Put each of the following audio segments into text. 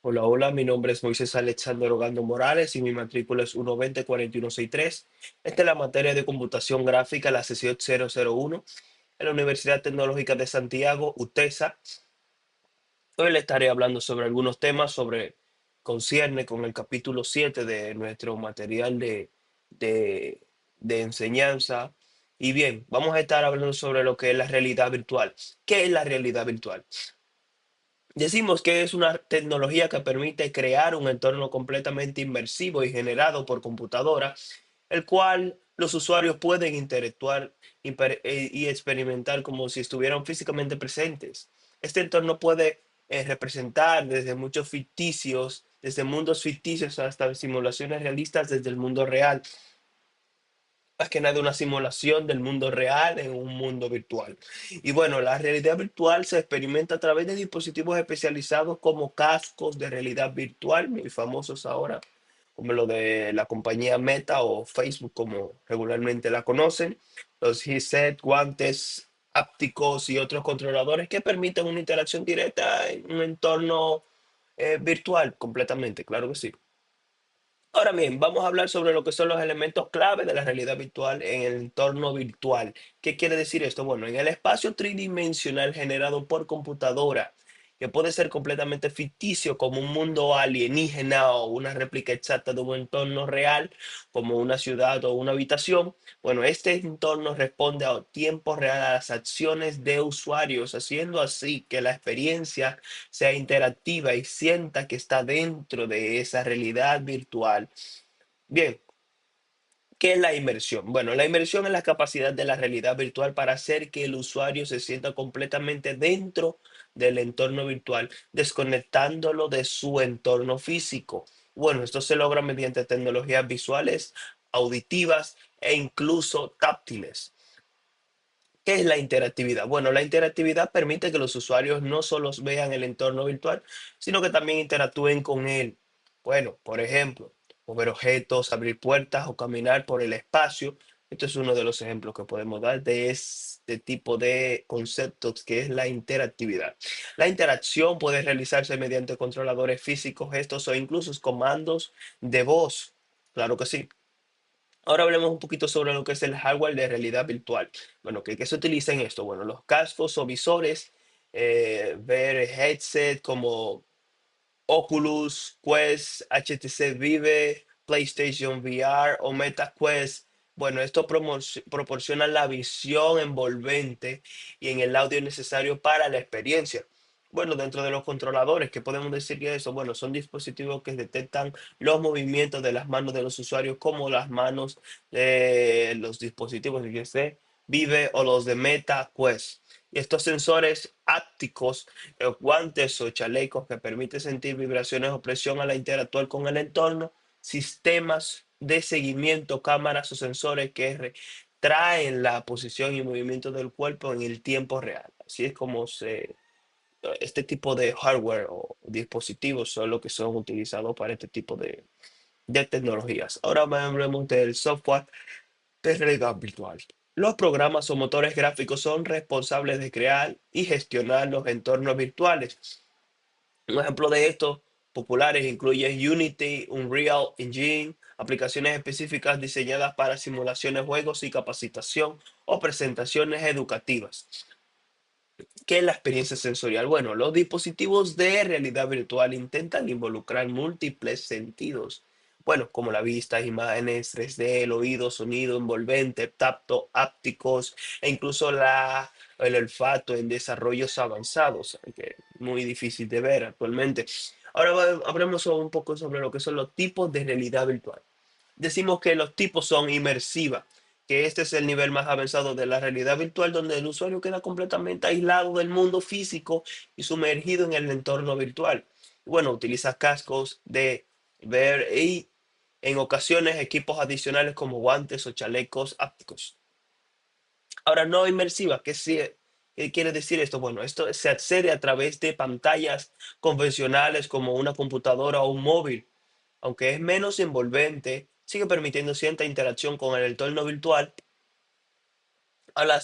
Hola, hola, mi nombre es Moisés Alexander Ogando Morales y mi matrícula es 120-4163. Esta es la materia de computación gráfica, la sesión 001 en la Universidad Tecnológica de Santiago, UTESA. Hoy le estaré hablando sobre algunos temas concierne con el capítulo 7 de nuestro material de, de enseñanza. Y bien, vamos a estar hablando sobre lo que es la realidad virtual. ¿Qué es la realidad virtual? Decimos que es una tecnología que permite crear un entorno completamente inmersivo y generado por computadora, el cual los usuarios pueden interactuar y experimentar como si estuvieran físicamente presentes. Este entorno puede representar desde muchos ficticios, desde mundos ficticios hasta simulaciones realistas desde el mundo real, más que nada una simulación del mundo real en un mundo virtual. Y bueno, la realidad virtual se experimenta a través de dispositivos especializados como cascos de realidad virtual, muy famosos ahora, como lo de la compañía Meta o Facebook, como regularmente la conocen, los headset, guantes ápticos y otros controladores que permiten una interacción directa en un entorno virtual completamente, claro que sí. Ahora bien, vamos a hablar sobre lo que son los elementos clave de la realidad virtual en el entorno virtual. ¿Qué quiere decir esto? Bueno, en el espacio tridimensional generado por computadora, que puede ser completamente ficticio como un mundo alienígena o una réplica exacta de un entorno real, como una ciudad o una habitación, bueno, este entorno responde a tiempo real a las acciones de usuarios, haciendo así que la experiencia sea interactiva y sienta que está dentro de esa realidad virtual. Bien, ¿qué es la inmersión? Bueno, la inmersión es la capacidad de la realidad virtual para hacer que el usuario se sienta completamente dentro del entorno virtual, desconectándolo de su entorno físico. Bueno, esto se logra mediante tecnologías visuales, auditivas e incluso táctiles. ¿Qué es la interactividad? Bueno, la interactividad permite que los usuarios no solo vean el entorno virtual, sino que también interactúen con él. Bueno, por ejemplo, mover objetos, abrir puertas o caminar por el espacio. Esto es uno de los ejemplos que podemos dar de este tipo de conceptos que es la interactividad. La interacción puede realizarse mediante controladores físicos, gestos o incluso comandos de voz. Claro que sí. Ahora hablemos un poquito sobre lo que es el hardware de realidad virtual. Bueno, ¿qué se utiliza en esto? Bueno, los cascos o visores, ver headset como Oculus, Quest, HTC Vive, PlayStation VR o Meta Quest. Bueno, esto proporciona la visión envolvente y en el audio necesario para la experiencia. Bueno, dentro de los controladores, ¿qué podemos decir de eso? Bueno, son dispositivos que detectan los movimientos de las manos de los usuarios, como las manos de los dispositivos de GC, Vive o los de Meta Quest. Y estos sensores ápticos, guantes o chalecos que permiten sentir vibraciones o presión al interactuar con el entorno, sistemas de seguimiento, cámaras o sensores que traen la posición y movimiento del cuerpo en el tiempo real. Así es como este tipo de hardware o dispositivos son los que son utilizados para este tipo de tecnologías. Ahora hablemos del software de realidad virtual. Los programas o motores gráficos son responsables de crear y gestionar los entornos virtuales. Un ejemplo de estos populares incluye Unity, Unreal Engine, aplicaciones específicas diseñadas para simulaciones, juegos y capacitación o presentaciones educativas. ¿Qué es la experiencia sensorial? Bueno, los dispositivos de realidad virtual intentan involucrar múltiples sentidos, bueno, como la vista, imágenes 3D, el oído, sonido envolvente, tacto, ápticos e incluso el olfato en desarrollos avanzados, que es muy difícil de ver actualmente. Ahora hablemos un poco sobre lo que son los tipos de realidad virtual. Decimos que los tipos son inmersivas, que este es el nivel más avanzado de la realidad virtual, donde el usuario queda completamente aislado del mundo físico y sumergido en el entorno virtual. Bueno, utiliza cascos de ver y en ocasiones equipos adicionales como guantes o chalecos ápticos. Ahora, no inmersiva, ¿qué quiere decir esto? Bueno, esto se accede a través de pantallas convencionales como una computadora o un móvil. Aunque es menos envolvente, sigue permitiendo cierta interacción con el entorno virtual. A la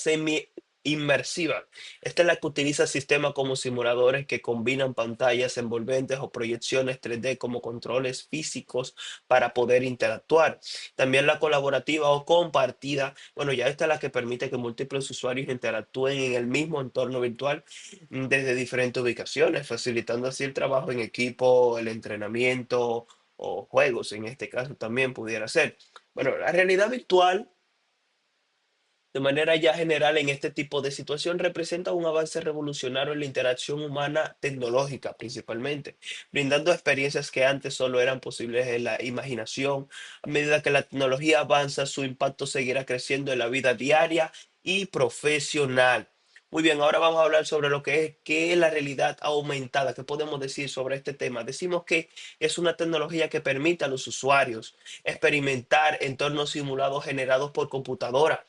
inmersiva. Esta es la que utiliza sistemas como simuladores que combinan pantallas envolventes o proyecciones 3D como controles físicos para poder interactuar. También la colaborativa o compartida, bueno, ya esta es la que permite que múltiples usuarios interactúen en el mismo entorno virtual desde diferentes ubicaciones, facilitando así el trabajo en equipo, el entrenamiento o juegos, en este caso también pudiera ser. Bueno, la realidad virtual de manera ya general, en este tipo de situación representa un avance revolucionario en la interacción humana tecnológica principalmente, brindando experiencias que antes solo eran posibles en la imaginación. A medida que la tecnología avanza, su impacto seguirá creciendo en la vida diaria y profesional. Muy bien, ahora vamos a hablar sobre lo qué es la realidad aumentada. ¿Qué podemos decir sobre este tema? Decimos que es una tecnología que permite a los usuarios experimentar entornos simulados generados por computadora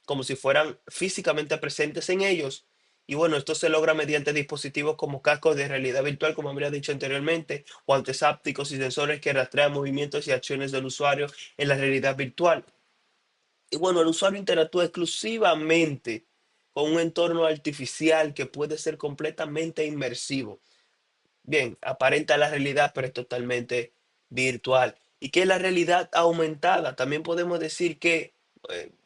como si fueran físicamente presentes en ellos. Y bueno, esto se logra mediante dispositivos como cascos de realidad virtual, como habría dicho anteriormente, guantes ápticos y sensores que rastrean movimientos y acciones del usuario en la realidad virtual. Y bueno, el usuario interactúa exclusivamente con un entorno artificial que puede ser completamente inmersivo. Bien, aparenta la realidad, pero es totalmente virtual. ¿Y qué es la realidad aumentada? También podemos decir que,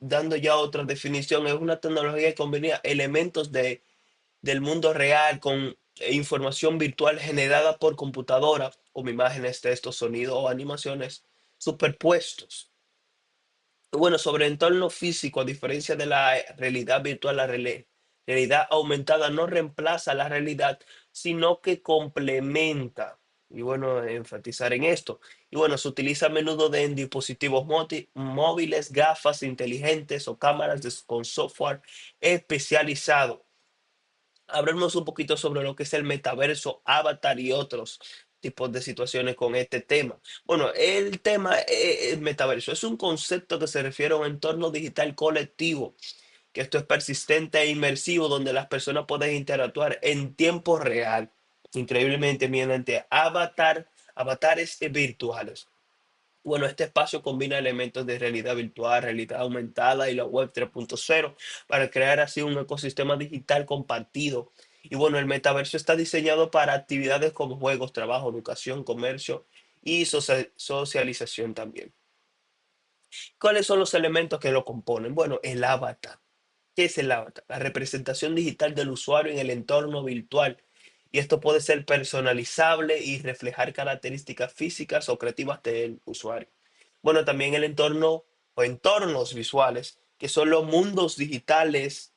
dando ya otra definición, es una tecnología que combina elementos del mundo real con información virtual generada por computadora, como imágenes, textos, sonidos o animaciones superpuestos. Bueno, sobre el entorno físico, a diferencia de la realidad virtual, la realidad aumentada no reemplaza la realidad, sino que complementa. Y bueno, enfatizar en esto. Y bueno, se utiliza a menudo en dispositivos móviles, gafas inteligentes o cámaras con software especializado. Hablemos un poquito sobre lo que es el metaverso, avatar y otros tipos de situaciones con este tema. Bueno, el tema, el metaverso, es un concepto que se refiere a un entorno digital colectivo, que esto es persistente e inmersivo, donde las personas pueden interactuar en tiempo real, increíblemente mediante avatares virtuales. Bueno, este espacio combina elementos de realidad virtual, realidad aumentada y la web 3.0 para crear así un ecosistema digital compartido. Y bueno, el metaverso está diseñado para actividades como juegos, trabajo, educación, comercio y socialización también. ¿Cuáles son los elementos que lo componen? Bueno, el avatar. ¿Qué es el avatar? La representación digital del usuario en el entorno virtual. Y esto puede ser personalizable y reflejar características físicas o creativas del usuario. Bueno, también el entorno o entornos visuales, que son los mundos digitales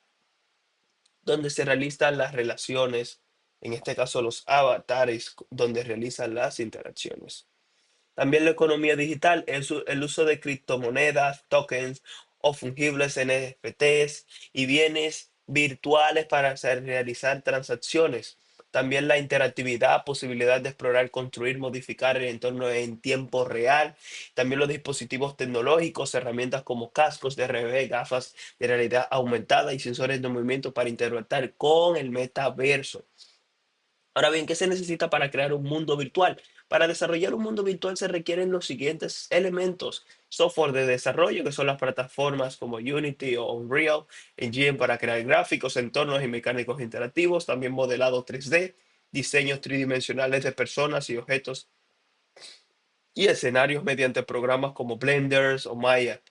donde se realizan las relaciones, en este caso los avatares, donde realizan las interacciones. También la economía digital es el uso de criptomonedas, tokens o fungibles NFTs y bienes virtuales para realizar transacciones. También la interactividad, posibilidad de explorar, construir, modificar el entorno en tiempo real. También los dispositivos tecnológicos, herramientas como cascos de RV, gafas de realidad aumentada y sensores de movimiento para interactuar con el metaverso. Ahora bien, ¿qué se necesita para crear un mundo virtual? Para desarrollar un mundo virtual se requieren los siguientes elementos. Software de desarrollo, que son las plataformas como Unity o Unreal Engine para crear gráficos, entornos y mecánicos interactivos. También modelado 3D, diseños tridimensionales de personas y objetos y escenarios mediante programas como Blender o Maya.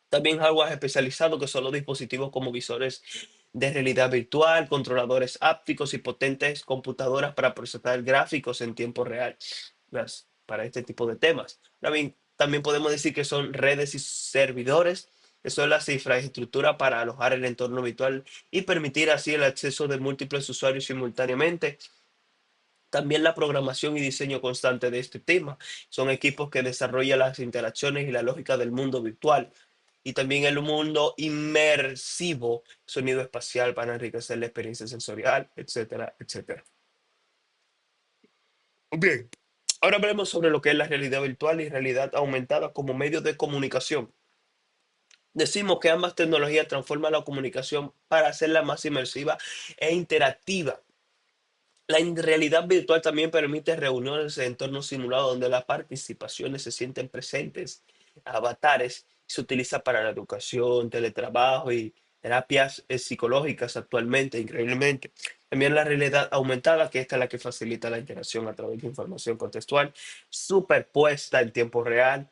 También hardware especializado que son los dispositivos como visores de realidad virtual, controladores ápticos y potentes computadoras para procesar gráficos en tiempo real, para este tipo de temas. También podemos decir que son redes y servidores, que son las infraestructuras para alojar el entorno virtual y permitir así el acceso de múltiples usuarios simultáneamente. También la programación y diseño constante de este tema. Son equipos que desarrollan las interacciones y la lógica del mundo virtual. Y también el mundo inmersivo, sonido espacial para enriquecer la experiencia sensorial, etcétera, etcétera. Bien, ahora hablemos sobre lo que es la realidad virtual y realidad aumentada como medio de comunicación. Decimos que ambas tecnologías transforman la comunicación para hacerla más inmersiva e interactiva. La realidad virtual también permite reuniones en entornos simulados donde las participaciones se sienten presentes, avatares, se utiliza para la educación, teletrabajo y terapias psicológicas actualmente, increíblemente. También la realidad aumentada, que esta es la que facilita la interacción a través de información contextual, superpuesta en tiempo real,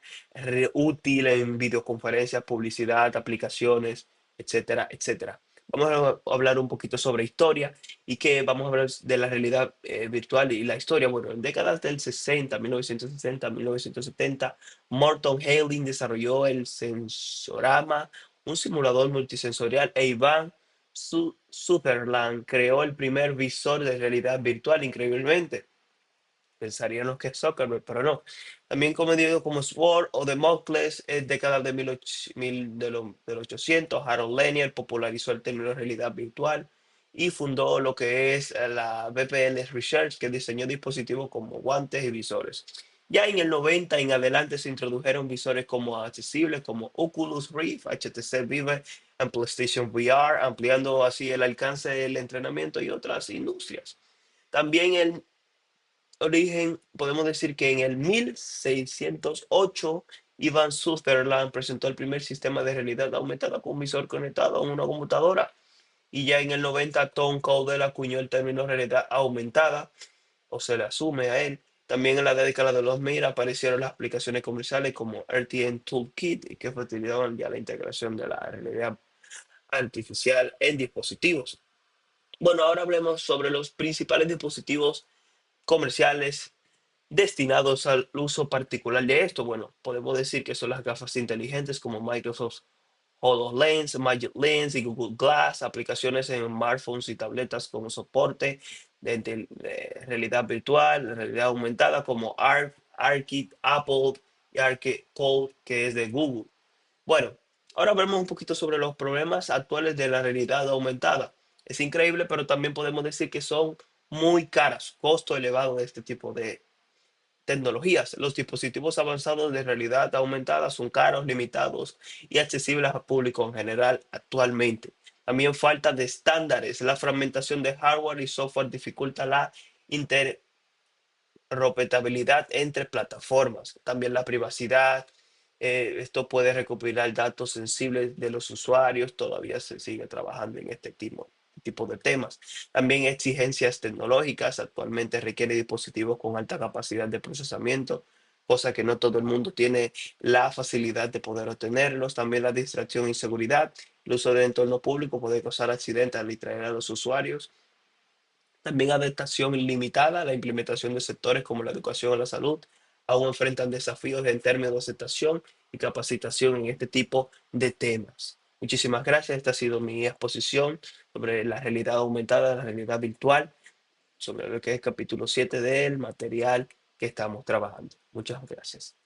útil en videoconferencias, publicidad, aplicaciones, etcétera, etcétera. Vamos a hablar un poquito sobre historia y que vamos a hablar de la realidad virtual y la historia. Bueno, en décadas del 60, 1960, 1970, Morton Hailing desarrolló el Sensorama, un simulador multisensorial, e Ivan Sutherland creó el primer visor de realidad virtual, increíblemente. Pensarían los que es Zuckerberg, pero no. También conocido como Sword o Damocles, es década de, 1800, Harold Lanier popularizó el término realidad virtual y fundó lo que es la VPN Research, que diseñó dispositivos como guantes y visores. Ya en el 90 en adelante se introdujeron visores como accesibles como Oculus Rift, HTC Vive y PlayStation VR, ampliando así el alcance del entrenamiento y otras industrias. También el origen, podemos decir que en el 1608, Ivan Sutherland presentó el primer sistema de realidad aumentada con un visor conectado a una computadora. Y ya en el 90, Tom Caudell acuñó el término realidad aumentada, o se le asume a él. También en la década de los 2000 aparecieron las aplicaciones comerciales como RTN Toolkit, y que facilitaban ya la integración de la realidad artificial en dispositivos. Bueno, ahora hablemos sobre los principales dispositivos comerciales destinados al uso particular de esto. Bueno, podemos decir que son las gafas inteligentes como Microsoft HoloLens, Magic Lens y Google Glass, aplicaciones en smartphones y tabletas como soporte de realidad virtual, de realidad aumentada como ARKit, Apple y ARKit Code, que es de Google. Bueno, ahora vemos un poquito sobre los problemas actuales de la realidad aumentada. Es increíble, pero también podemos decir que son muy caras, costo elevado de este tipo de tecnologías. Los dispositivos avanzados de realidad aumentada son caros, limitados y accesibles al público en general actualmente. También falta de estándares. La fragmentación de hardware y software dificulta la interoperabilidad entre plataformas. También la privacidad. Esto puede recopilar datos sensibles de los usuarios. Todavía se sigue trabajando en este tipo de temas. También exigencias tecnológicas. Actualmente requiere dispositivos con alta capacidad de procesamiento, cosa que no todo el mundo tiene la facilidad de poder obtenerlos. También la distracción y seguridad. El uso del entorno público puede causar accidentes al distraer a los usuarios. También adaptación limitada, la implementación de sectores como la educación o la salud aún enfrentan desafíos en términos de aceptación y capacitación en este tipo de temas. Muchísimas gracias. Esta ha sido mi exposición sobre la realidad aumentada, la realidad virtual, sobre lo que es capítulo 7 del material que estamos trabajando. Muchas gracias.